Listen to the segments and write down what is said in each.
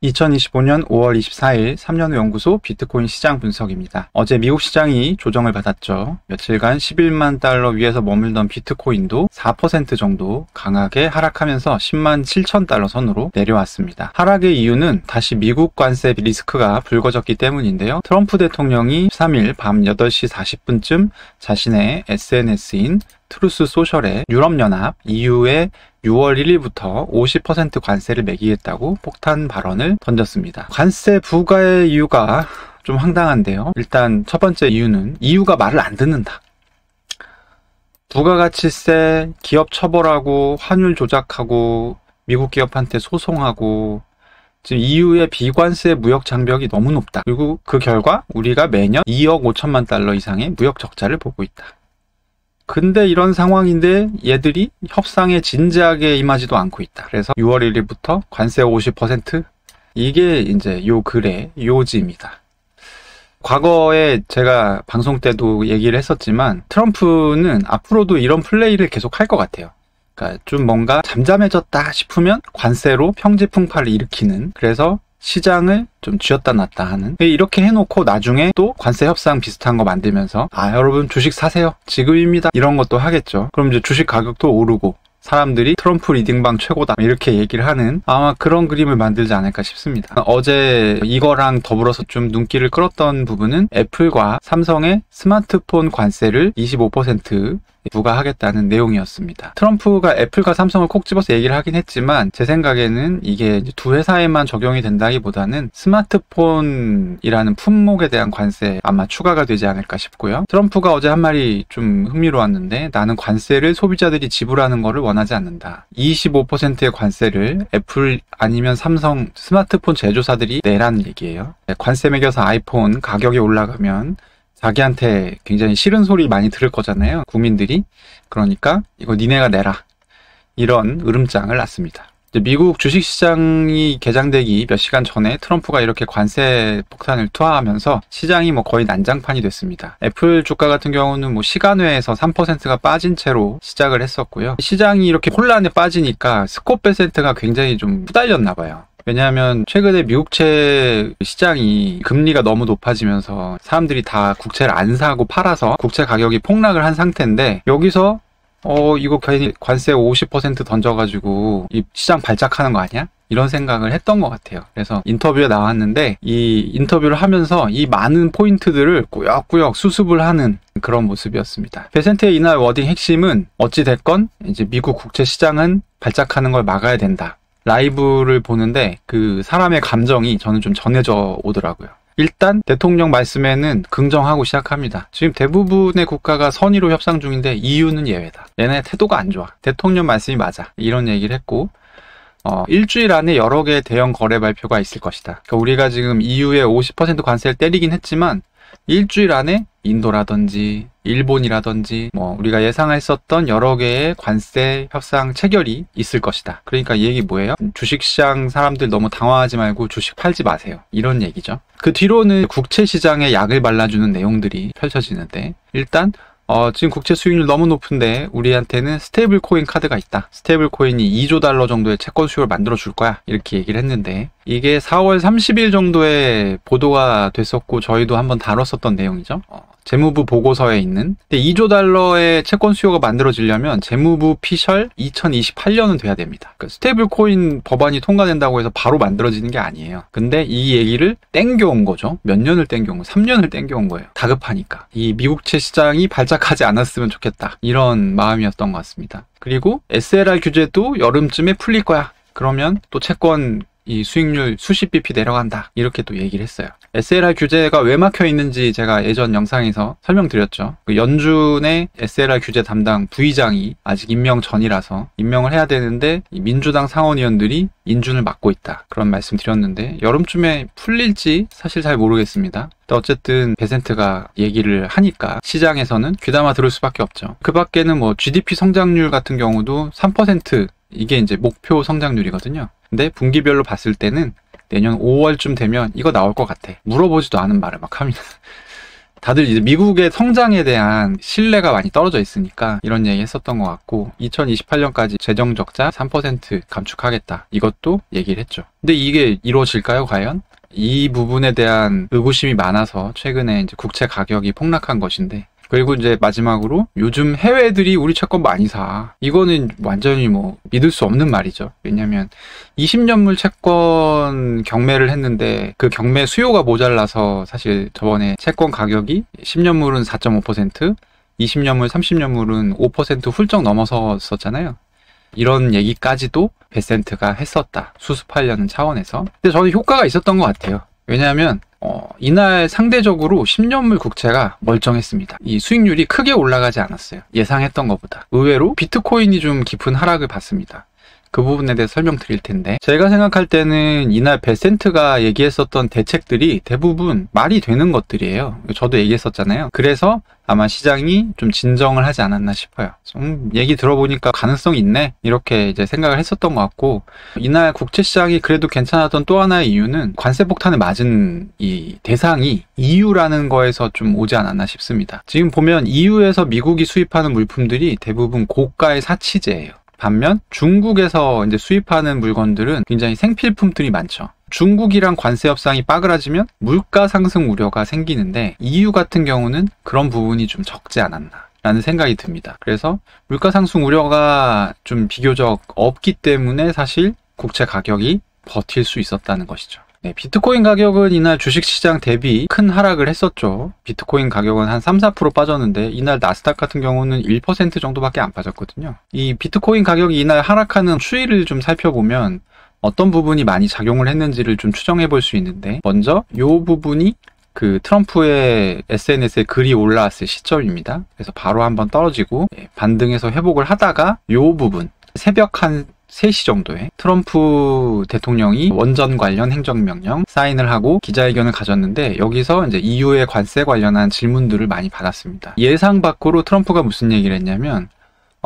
2025년 5월 24일 3년후 연구소 비트코인 시장 분석입니다. 어제 미국 시장이 조정을 받았죠. 며칠간 11만 달러 위에서 머물던 비트코인도 4% 정도 강하게 하락하면서 10만 7천 달러 선으로 내려왔습니다. 하락의 이유는 다시 미국 관세 리스크가 불거졌기 때문인데요. 트럼프 대통령이 13일 밤 8시 40분쯤 자신의 SNS인 트루스 소셜에 유럽연합 EU의 6월 1일부터 50% 관세를 매기겠다고 폭탄 발언을 던졌습니다. 관세 부과의 이유가 좀 황당한데요. 일단 첫 번째 이유는 EU가 말을 안 듣는다. 부가가치세, 기업 처벌하고 환율 조작하고 미국 기업한테 소송하고 지금 EU의 비관세 무역 장벽이 너무 높다. 그리고 그 결과 우리가 매년 2억 5천만 달러 이상의 무역 적자를 보고 있다. 근데 이런 상황인데 얘들이 협상에 진지하게 임하지도 않고 있다. 그래서 6월 1일부터 관세 50%? 이게 이제 요 글의 요지입니다. 과거에 제가 방송 때도 얘기를 했었지만 트럼프는 앞으로도 이런 플레이를 계속 할 것 같아요. 그러니까 좀 뭔가 잠잠해졌다 싶으면 관세로 평지풍파를 일으키는, 그래서 시장을 좀 쥐었다 놨다 하는, 이렇게 해놓고 나중에 또 관세 협상 비슷한 거 만들면서 여러분 주식 사세요, 지금입니다, 이런 것도 하겠죠. 그럼 이제 주식 가격도 오르고 사람들이 트럼프 리딩방 최고다 이렇게 얘기를 하는, 아마 그런 그림을 만들지 않을까 싶습니다. 어제 이거랑 더불어서 좀 눈길을 끌었던 부분은 애플과 삼성의 스마트폰 관세를 25% 부과하겠다는 내용이었습니다. 트럼프가 애플과 삼성을 콕 집어서 얘기를 하긴 했지만 제 생각에는 이게 두 회사에만 적용이 된다기보다는 스마트폰이라는 품목에 대한 관세 아마 추가가 되지 않을까 싶고요. 트럼프가 어제 한 말이 좀 흥미로웠는데, 나는 관세를 소비자들이 지불하는 거를 원하지 않는다. 25%의 관세를 애플 아니면 삼성 스마트폰 제조사들이 내라는 얘기예요. 관세 매겨서 아이폰 가격이 올라가면 자기한테 굉장히 싫은 소리 많이 들을 거잖아요, 국민들이. 그러니까 이거 니네가 내라, 이런 으름장을 놨습니다. 미국 주식시장이 개장되기 몇 시간 전에 트럼프가 이렇게 관세 폭탄을 투하하면서 시장이 거의 난장판이 됐습니다. 애플 주가 같은 경우는 시간외에서 3%가 빠진 채로 시작을 했었고요. 시장이 이렇게 혼란에 빠지니까 스콧 베센트가 굉장히 좀 후달렸나 봐요. 왜냐하면 최근에 미국채 시장이 금리가 너무 높아지면서 사람들이 다 국채를 안 사고 팔아서 국채 가격이 폭락을 한 상태인데, 여기서 이거 괜히 관세 50% 던져가지고 이 시장 발작하는 거 아니야? 이런 생각을 했던 것 같아요. 그래서 인터뷰에 나왔는데 이 인터뷰를 하면서 이 많은 포인트들을 꾸역꾸역 수습을 하는 그런 모습이었습니다. 베센트의 이날 워딩 핵심은 어찌됐건 이제 미국 국채 시장은 발작하는 걸 막아야 된다. 라이브를 보는데 그 사람의 감정이 저는 좀 전해져 오더라고요. 일단 대통령 말씀에는 긍정하고 시작합니다. 지금 대부분의 국가가 선의로 협상 중인데 EU는 예외다. 얘네 태도가 안 좋아. 대통령 말씀이 맞아. 이런 얘기를 했고, 일주일 안에 여러 개의 대형 거래 발표가 있을 것이다. 그러니까 우리가 지금 EU의 50% 관세를 때리긴 했지만 일주일 안에 인도라든지 일본이라든지 우리가 예상했었던 여러 개의 관세 협상 체결이 있을 것이다. 그러니까 이 얘기 뭐예요? 주식시장 사람들 너무 당황하지 말고 주식 팔지 마세요, 이런 얘기죠. 그 뒤로는 국채 시장에 약을 발라주는 내용들이 펼쳐지는데, 일단 지금 국채 수익률 너무 높은데 우리한테는 스테이블 코인 카드가 있다. 스테이블 코인이 2조 달러 정도의 채권 수요를 만들어 줄 거야, 이렇게 얘기를 했는데, 이게 4월 30일 정도에 보도가 됐었고 저희도 한번 다뤘었던 내용이죠. 재무부 보고서에 있는. 근데 2조 달러의 채권 수요가 만들어지려면 재무부 피셜 2028년은 돼야 됩니다. 그러니까 스테이블 코인 법안이 통과된다고 해서 바로 만들어지는 게 아니에요. 근데 이 얘기를 땡겨온 거죠. 몇 년을 땡겨온 거예요? 3년을 땡겨온 거예요. 다급하니까. 이 미국채 시장이 발작하지 않았으면 좋겠다, 이런 마음이었던 것 같습니다. 그리고 SLR 규제도 여름쯤에 풀릴 거야. 그러면 또 채권 이 수익률 수십 bp 내려간다, 이렇게 또 얘기를 했어요. SLR 규제가 왜 막혀 있는지 제가 예전 영상에서 설명드렸죠. 연준의 SLR 규제 담당 부의장이 아직 임명 전이라서 임명을 해야 되는데 민주당 상원의원들이 인준을 막고 있다, 그런 말씀 드렸는데 여름쯤에 풀릴지 사실 잘 모르겠습니다. 어쨌든 베센트가 얘기를 하니까 시장에서는 귀담아 들을 수밖에 없죠. 그 밖에는 GDP 성장률 같은 경우도 3%, 이게 이제 목표 성장률이거든요. 근데 분기별로 봤을 때는 내년 5월쯤 되면 이거 나올 것 같아. 물어보지도 않은 말을 막 합니다. 다들 이제 미국의 성장에 대한 신뢰가 많이 떨어져 있으니까 이런 얘기 했었던 것 같고 2028년까지 재정 적자 3% 감축하겠다. 이것도 얘기를 했죠. 근데 이게 이루어질까요, 과연? 이 부분에 대한 의구심이 많아서 최근에 이제 국채 가격이 폭락한 것인데 그리고 이제 마지막으로 요즘 해외들이 우리 채권 많이 사. 이거는 완전히 뭐 믿을 수 없는 말이죠. 왜냐면 20년물 채권 경매를 했는데 그 경매 수요가 모자라서 사실 저번에 채권 가격이 10년물은 4.5%, 20년물, 30년물은 5% 훌쩍 넘어섰었잖아요. 이런 얘기까지도 베센트가 했었다. 수습하려는 차원에서. 근데 저는 효과가 있었던 것 같아요. 왜냐하면 이날 상대적으로 10년물 국채가 멀쩡했습니다. 이 수익률이 크게 올라가지 않았어요. 예상했던 것보다. 의외로 비트코인이 좀 깊은 하락을 봤습니다. 그 부분에 대해서 설명드릴 텐데 제가 생각할 때는 이날 베센트가 얘기했었던 대책들이 대부분 말이 되는 것들이에요. 저도 얘기했었잖아요. 그래서 아마 시장이 좀 진정을 하지 않았나 싶어요. 좀 얘기 들어보니까 가능성이 있네 이렇게 이제 생각을 했었던 것 같고 이날 국채 시장이 그래도 괜찮았던 또 하나의 이유는 관세 폭탄을 맞은 이 대상이 EU라는 거에서 좀 오지 않았나 싶습니다. 지금 보면 EU에서 미국이 수입하는 물품들이 대부분 고가의 사치제예요. 반면 중국에서 이제 수입하는 물건들은 굉장히 생필품들이 많죠. 중국이랑 관세 협상이 빠그라지면 물가 상승 우려가 생기는데 EU 같은 경우는 그런 부분이 좀 적지 않았나 라는 생각이 듭니다. 그래서 물가 상승 우려가 좀 비교적 없기 때문에 사실 국채 가격이 버틸 수 있었다는 것이죠. 네, 비트코인 가격은 이날 주식시장 대비 큰 하락을 했었죠. 비트코인 가격은 한 3-4% 빠졌는데 이날 나스닥 같은 경우는 1% 정도밖에 안 빠졌거든요. 이 비트코인 가격이 이날 하락하는 추이를 좀 살펴보면 어떤 부분이 많이 작용을 했는지를 좀 추정해 볼 수 있는데 먼저 이 부분이 그 트럼프의 SNS에 글이 올라왔을 시점입니다. 그래서 바로 한번 떨어지고 반등해서 회복을 하다가 이 부분 새벽 한 3시 정도에 트럼프 대통령이 원전 관련 행정명령 사인을 하고 기자회견을 가졌는데 여기서 이제 EU의 관세 관련한 질문들을 많이 받았습니다. 예상 밖으로 트럼프가 무슨 얘기를 했냐면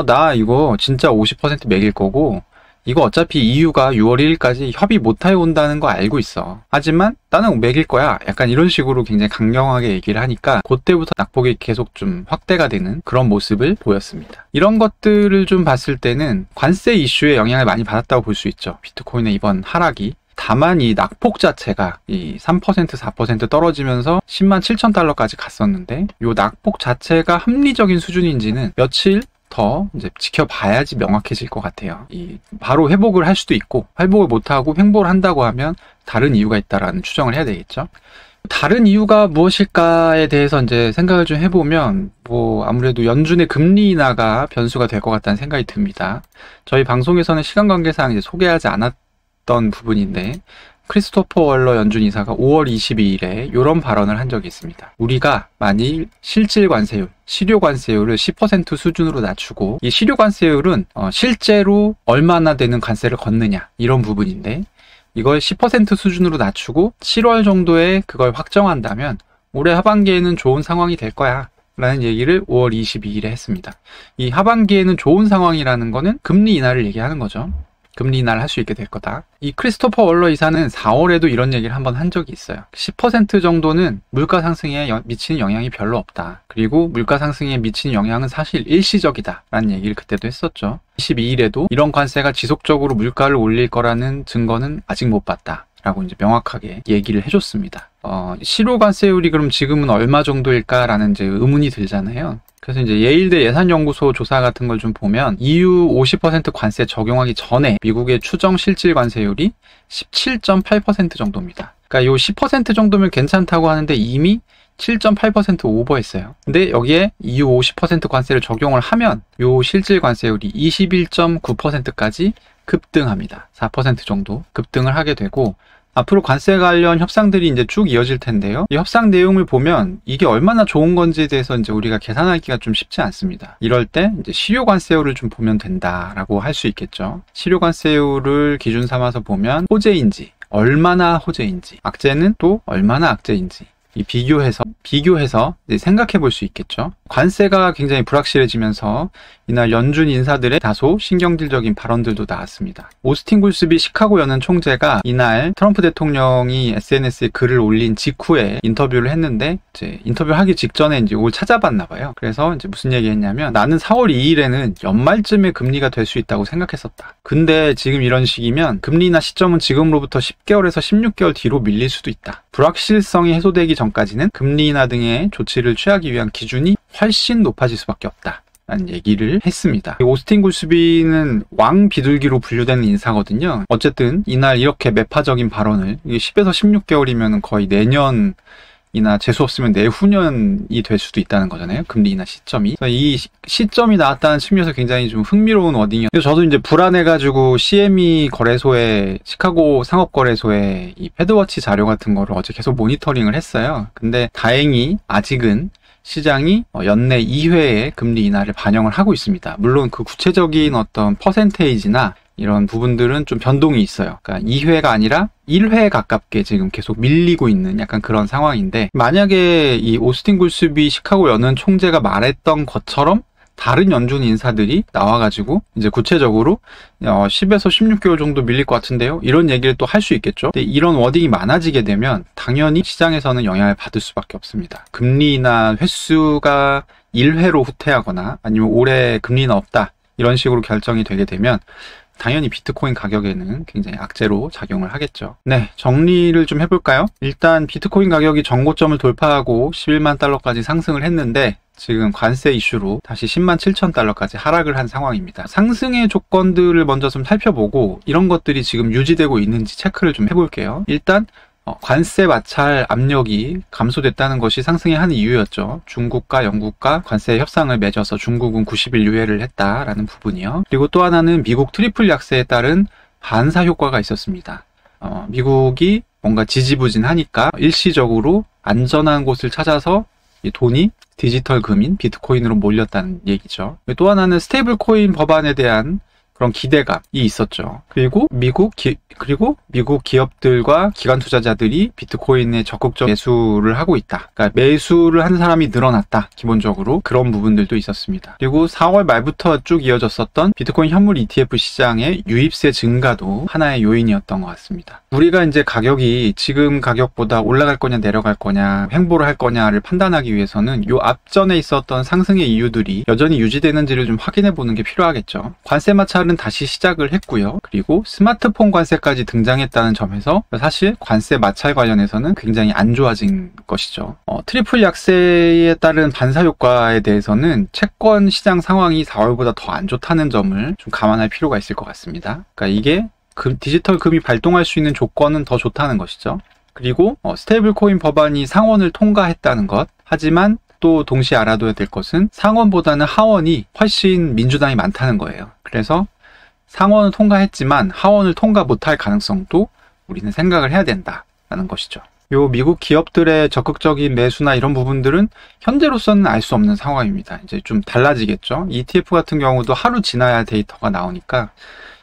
나 이거 진짜 50% 매길 거고 이거 어차피 EU가 6월 1일까지 협의 못해 온다는 거 알고 있어. 하지만 나는 매길 거야. 약간 이런 식으로 굉장히 강경하게 얘기를 하니까 그때부터 낙폭이 계속 좀 확대가 되는 그런 모습을 보였습니다. 이런 것들을 좀 봤을 때는 관세 이슈에 영향을 많이 받았다고 볼 수 있죠. 비트코인의 이번 하락이. 다만 이 낙폭 자체가 이 3%, 4% 떨어지면서 10만 7천 달러까지 갔었는데 이 낙폭 자체가 합리적인 수준인지는 며칠 더 이제 지켜봐야지 명확해질 것 같아요. 바로 회복을 할 수도 있고 회복을 못하고 횡보를 한다고 하면 다른 이유가 있다라는 추정을 해야 되겠죠. 다른 이유가 무엇일까에 대해서 이제 생각을 좀 해보면 아무래도 연준의 금리 인하가 변수가 될 것 같다는 생각이 듭니다. 저희 방송에서는 시간 관계상 이제 소개하지 않았던 부분인데 크리스토퍼 월러 연준 이사가 5월 22일에 이런 발언을 한 적이 있습니다. 우리가 만일 실질 관세율, 실효 관세율을 10% 수준으로 낮추고 이 실효 관세율은 실제로 얼마나 되는 관세를 걷느냐 이런 부분인데 이걸 10% 수준으로 낮추고 7월 정도에 그걸 확정한다면 올해 하반기에는 좋은 상황이 될 거야 라는 얘기를 5월 22일에 했습니다. 이 하반기에는 좋은 상황이라는 거는 금리 인하를 얘기하는 거죠. 금리 인하를 할 수 있게 될 거다. 이 크리스토퍼 월러 이사는 4월에도 이런 얘기를 한번 한 적이 있어요. 10% 정도는 물가 상승에 미치는 영향이 별로 없다. 그리고 물가 상승에 미치는 영향은 사실 일시적이다 라는 얘기를 그때도 했었죠. 22일에도 이런 관세가 지속적으로 물가를 올릴 거라는 증거는 아직 못 봤다 라고 이제 명확하게 얘기를 해줬습니다. 실효 관세율이 그럼 지금은 얼마 정도일까라는 이제 의문이 들잖아요. 그래서 이제 예일대 예산연구소 조사 같은 걸 좀 보면 EU 50% 관세 적용하기 전에 미국의 추정 실질 관세율이 17.8% 정도입니다. 그러니까 요 10% 정도면 괜찮다고 하는데 이미 7.8% 오버했어요. 근데 여기에 EU 50% 관세를 적용을 하면 요 실질 관세율이 21.9%까지 급등합니다. 4% 정도 급등을 하게 되고 앞으로 관세 관련 협상들이 이제 쭉 이어질 텐데요. 이 협상 내용을 보면 이게 얼마나 좋은 건지에 대해서 이제 우리가 계산하기가 좀 쉽지 않습니다. 이럴 때 이제 실효 관세율을 좀 보면 된다라고 할 수 있겠죠. 실효 관세율을 기준 삼아서 보면 호재인지, 얼마나 호재인지, 악재는 또 얼마나 악재인지 이 비교해서 이제 생각해 볼 수 있겠죠. 관세가 굉장히 불확실해지면서 이날 연준 인사들의 다소 신경질적인 발언들도 나왔습니다. 오스틴 굴스비 시카고 연은 총재가 이날 트럼프 대통령이 SNS에 글을 올린 직후에 인터뷰를 했는데 이제 인터뷰하기 직전에 이제 이걸 찾아봤나 봐요. 그래서 이제 무슨 얘기했냐면 나는 4월 2일에는 연말쯤에 금리가 될 수 있다고 생각했었다. 근데 지금 이런 시기면 금리 인하 시점은 지금으로부터 10개월에서 16개월 뒤로 밀릴 수도 있다. 불확실성이 해소되기 전까지는 금리 인하 등의 조치를 취하기 위한 기준이 훨씬 높아질 수밖에 없다. 라는 얘기를 했습니다. 오스틴 굴스비는 왕 비둘기로 분류되는 인사거든요. 어쨌든 이날 이렇게 매파적인 발언을 10에서 16개월이면 거의 내년이나 재수 없으면 내후년이 될 수도 있다는 거잖아요. 금리 인하 시점이. 이 시점이 나왔다는 측면에서 굉장히 좀 흥미로운 워딩이었어요. 그래서 저도 이제 불안해가지고 CME 거래소에 시카고 상업거래소에 이 패드워치 자료 같은 거를 어제 계속 모니터링을 했어요. 근데 다행히 아직은 시장이 연내 2회의 금리 인하를 반영을 하고 있습니다. 물론 그 구체적인 어떤 퍼센테이지나 이런 부분들은 좀 변동이 있어요. 그러니까 2회가 아니라 1회 가깝게 지금 계속 밀리고 있는 약간 그런 상황인데, 만약에 이 오스틴 굴스비 시카고 연은 총재가 말했던 것처럼 다른 연준 인사들이 나와가지고 이제 구체적으로 10에서 16개월 정도 밀릴 것 같은데요, 이런 얘기를 또 할 수 있겠죠. 근데 이런 워딩이 많아지게 되면 당연히 시장에서는 영향을 받을 수밖에 없습니다. 금리 인하 횟수가 1회로 후퇴하거나 아니면 올해 금리 인하 없다 이런 식으로 결정이 되게 되면 당연히 비트코인 가격에는 굉장히 악재로 작용을 하겠죠. 네, 정리를 좀 해볼까요? 일단 비트코인 가격이 전고점을 돌파하고 11만 달러까지 상승을 했는데 지금 관세 이슈로 다시 10만 7천 달러까지 하락을 한 상황입니다. 상승의 조건들을 먼저 좀 살펴보고 이런 것들이 지금 유지되고 있는지 체크를 좀 해볼게요. 일단 관세 마찰 압력이 감소됐다는 것이 상승의 한 이유였죠. 중국과 영국과 관세 협상을 맺어서 중국은 90일 유예를 했다라는 부분이요. 그리고 또 하나는 미국 트리플 약세에 따른 반사 효과가 있었습니다. 미국이 뭔가 지지부진하니까 일시적으로 안전한 곳을 찾아서 이 돈이 디지털 금인 비트코인으로 몰렸다는 얘기죠. 또 하나는 스테이블 코인 법안에 대한 그런 기대감이 있었죠. 그리고 미국 기업들과 기관 투자자들이 비트코인에 적극적 매수를 하고 있다. 그러니까 매수를 하는 사람이 늘어났다. 기본적으로 그런 부분들도 있었습니다. 그리고 4월 말부터 쭉 이어졌었던 비트코인 현물 ETF 시장의 유입세 증가도 하나의 요인이었던 것 같습니다. 우리가 이제 가격이 지금 가격보다 올라갈 거냐 내려갈 거냐 횡보를 할 거냐를 판단하기 위해서는 요 앞전에 있었던 상승의 이유들이 여전히 유지되는지를 좀 확인해 보는 게 필요하겠죠. 관세 마찰 은 다시 시작을 했고요. 그리고 스마트폰 관세까지 등장했다는 점에서 사실 관세 마찰 관련해서는 굉장히 안 좋아진 것이죠. 트리플 약세에 따른 반사 효과에 대해서는 채권 시장 상황이 4월보다 더 안 좋다는 점을 좀 감안할 필요가 있을 것 같습니다. 그러니까 이게 디지털 금이 발동할 수 있는 조건은 더 좋다는 것이죠. 그리고 스테이블 코인 법안이 상원을 통과했다는 것. 하지만 또 동시에 알아둬야 될 것은 상원보다는 하원이 훨씬 민주당이 많다는 거예요. 그래서 상원은 통과했지만 하원을 통과 못할 가능성도 우리는 생각을 해야 된다라는 것이죠. 요 미국 기업들의 적극적인 매수나 이런 부분들은 현재로서는 알 수 없는 상황입니다. 이제 좀 달라지겠죠. ETF 같은 경우도 하루 지나야 데이터가 나오니까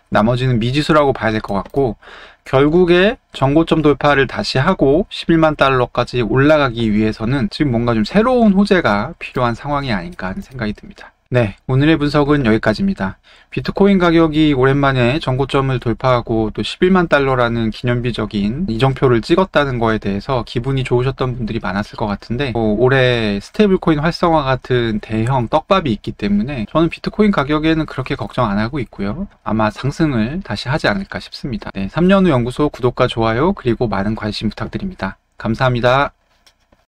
나머지는 미지수라고 봐야 될 것 같고, 결국에 전고점 돌파를 다시 하고 11만 달러까지 올라가기 위해서는 지금 뭔가 좀 새로운 호재가 필요한 상황이 아닌가 하는 생각이 듭니다. 네, 오늘의 분석은 여기까지입니다. 비트코인 가격이 오랜만에 전고점을 돌파하고 또 11만 달러라는 기념비적인 이정표를 찍었다는 거에 대해서 기분이 좋으셨던 분들이 많았을 것 같은데, 올해 스테이블코인 활성화 같은 대형 떡밥이 있기 때문에 저는 비트코인 가격에는 그렇게 걱정 안 하고 있고요. 아마 상승을 다시 하지 않을까 싶습니다. 네, 3년후 연구소 구독과 좋아요 그리고 많은 관심 부탁드립니다. 감사합니다.